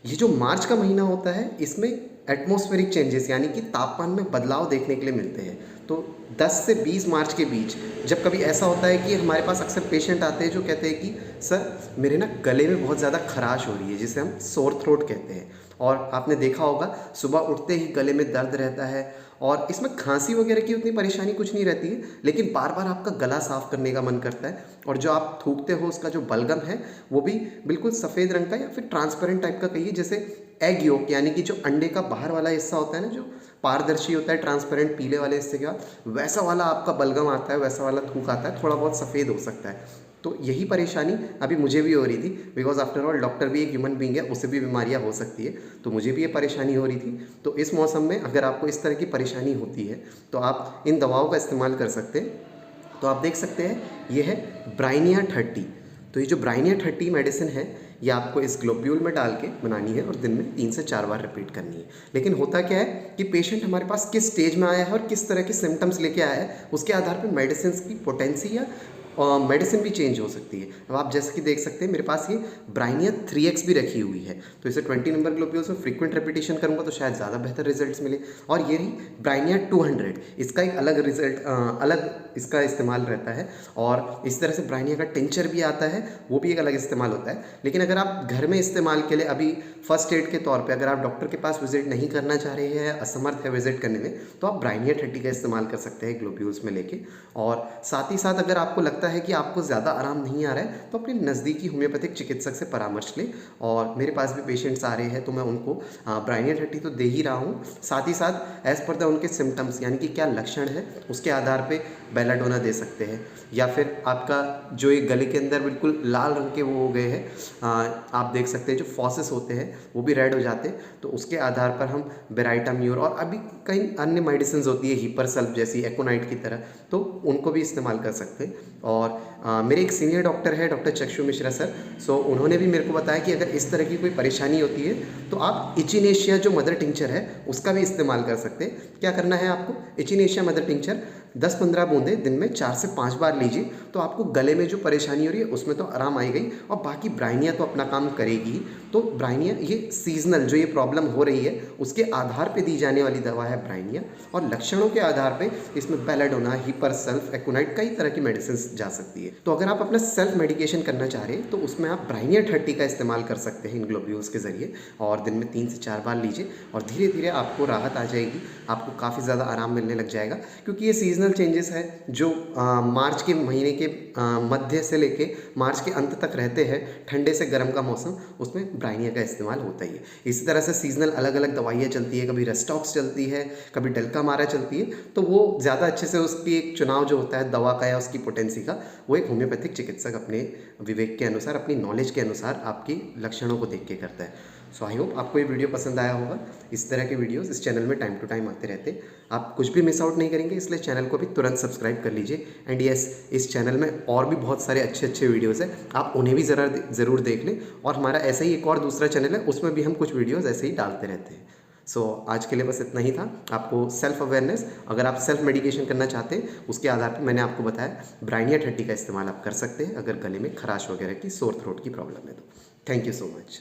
ये जो मार्च का महीना होता है इसमें एटमॉस्फेरिक चेंजेस यानी कि तापमान में बदलाव देखने के लिए मिलते हैं। तो 10 से 20 मार्च के बीच जब कभी ऐसा होता है कि हमारे पास अक्सर पेशेंट आते हैं जो कहते हैं कि सर मेरे ना गले में बहुत ज़्यादा खराश हो रही है, जिसे हम सोर थ्रोट कहते हैं। और आपने देखा होगा सुबह उठते ही गले में दर्द रहता है और इसमें खांसी वगैरह की उतनी परेशानी कुछ नहीं रहती है, लेकिन बार बार आपका गला साफ़ करने का मन करता है और जो आप थूकते हो उसका जो बलगम है वो भी बिल्कुल सफ़ेद रंग का या फिर ट्रांसपेरेंट टाइप का कहिए, जैसे एग योक यानी कि जो अंडे का बाहर वाला हिस्सा होता है ना, जो पारदर्शी होता है ट्रांसपेरेंट पीले वाले हिस्से के बाद, वैसा वाला आपका बलगम आता है, वैसा वाला थूक आता है, थोड़ा बहुत सफ़ेद हो सकता है। तो यही परेशानी अभी मुझे भी हो रही थी, बिकॉज आफ्टर ऑल डॉक्टर भी एक ह्यूमन बीइंग है, उसे भी बीमारियां हो सकती है, तो मुझे भी ये परेशानी हो रही थी। तो इस मौसम में अगर आपको इस तरह की परेशानी होती है तो आप इन दवाओं का इस्तेमाल कर सकते हैं। तो आप देख सकते हैं ये है ब्राइनिया 30। तो ये जो ब्राइनिया 30 मेडिसिन है ये आपको इस ग्लोब्यूल में डाल के बनानी है और दिन में 3 से 4 बार रिपीट करनी है। लेकिन होता क्या है कि पेशेंट हमारे पास किस स्टेज में आया है और किस तरह के सिम्टम्स लेके आया है, उसके आधार पर मेडिसिन की पोटेंसी या मेडिसिन भी चेंज हो सकती है। अब आप जैसे कि देख सकते हैं मेरे पास ये ब्राइनिया 3x भी रखी हुई है, तो इसे 20 नंबर ग्लोब्यूल्स में फ्रीक्वेंट रेपिटेशन करूंगा तो शायद ज़्यादा बेहतर रिजल्ट्स मिले। और ये रही ब्राइनिया 200, इसका एक अलग रिजल्ट अलग इसका इस्तेमाल रहता है। और इस तरह से ब्राइनिया का टिंचर भी आता है, वो भी एक अलग इस्तेमाल होता है। लेकिन अगर आप घर में इस्तेमाल के लिए अभी फर्स्ट एड के तौर पे अगर आप डॉक्टर के पास विजिट नहीं करना चाह रहे हैं, असमर्थ है विजिट करने में, तो आप ब्राइनिया 30 का इस्तेमाल कर सकते हैं ग्लोब्यूल्स में लेके। और साथ ही साथ अगर आपको लगता है कि आपको ज़्यादा आराम नहीं आ रहा है तो अपने नज़दीकी होम्योपैथिक चिकित्सक से परामर्श लें। और मेरे पास भी पेशेंट्स आ रहे हैं तो मैं उनको ब्राइनिया 30 तो दे ही रहा हूँ, साथ ही साथ एज़ पर द उनके सिम्टम्स यानी कि क्या लक्षण है उसके आधार पे बेलाडोना दे सकते हैं। या फिर आपका जो एक गले के अंदर बिल्कुल लाल रंग के वो हो गए हैं, आप देख सकते हैं जो फॉसेस होते हैं वो भी रेड हो जाते हैं, तो उसके आधार पर हम बेराइटाम्यूर और अभी कई अन्य मेडिसिन होती है हिपरसल्फ जैसी एकोनाइट की तरह, तो उनको भी इस्तेमाल कर सकते हैं। और मेरे एक सीनियर डॉक्टर है डॉक्टर चक्षु मिश्रा सर, सो उन्होंने भी मेरे को बताया कि अगर इस तरह की कोई परेशानी होती है तो आप इचिनेशिया जो मदर टिंचर है उसका भी इस्तेमाल कर सकते हैं। क्या करना है आपको, इचिनेशिया मदर टिंचर 10-15 बूंदें दिन में 4 से 5 बार लीजिए, तो आपको गले में जो परेशानी हो रही है उसमें तो आराम आई गई और बाकी ब्राइनिया तो अपना काम करेगी ही। तो ब्राइनिया ये सीजनल जो ये प्रॉब्लम हो रही है उसके आधार पे दी जाने वाली दवा है ब्राइनिया, और लक्षणों के आधार पे इसमें बेलाडोना, हिपरसल्फ, एकोनाइट कई तरह की मेडिसिन जा सकती है। तो अगर आप अपना सेल्फ मेडिकेशन करना चाह रहे हैं तो उसमें आप ब्राइनिया 30 का इस्तेमाल कर सकते हैं इन ग्लोब्यूल्स के जरिए, और दिन में 3 से 4 बार लीजिए और धीरे धीरे आपको राहत आ जाएगी, आपको काफ़ी ज़्यादा आराम मिलने लग जाएगा। क्योंकि ये सीजनल चेंजेस है जो मार्च के महीने के मध्य से लेके मार्च के अंत तक रहते हैं, ठंडे से गर्म का मौसम, उसमें ब्राइनिया का इस्तेमाल होता ही है। इसी तरह से सीजनल अलग अलग दवाइयाँ चलती है, कभी रेस्टॉक्स चलती है, कभी डेल्कामारा चलती है, तो वो ज़्यादा अच्छे से उसकी एक चुनाव जो होता है दवा का या उसकी पोटेंसी का, वो एक होम्योपैथिक चिकित्सक अपने विवेक के अनुसार, अपनी नॉलेज के अनुसार आपकी लक्षणों को देख के करता है। सो आई होप आपको ये वीडियो पसंद आया होगा। इस तरह के वीडियोस इस चैनल में टाइम टू टाइम आते रहते हैं, आप कुछ भी मिस आउट नहीं करेंगे, इसलिए चैनल को भी तुरंत सब्सक्राइब कर लीजिए। एंड यस, इस चैनल में और भी बहुत सारे अच्छे अच्छे वीडियोस हैं, आप उन्हें भी ज़रूर देख लें। और हमारा ऐसा ही एक और दूसरा चैनल है, उसमें भी हम कुछ वीडियोज़ ऐसे ही डालते रहते हैं। सो आज के लिए बस इतना ही था। आपको सेल्फ अवेयरनेस, अगर आप सेल्फ मेडिकेशन करना चाहते हैं उसके आधार पर मैंने आपको बताया ब्राइनिया 30 का इस्तेमाल आप कर सकते हैं अगर गले में खराश वगैरह की, सोर थ्रोट की प्रॉब्लम है तो। Thank you so much.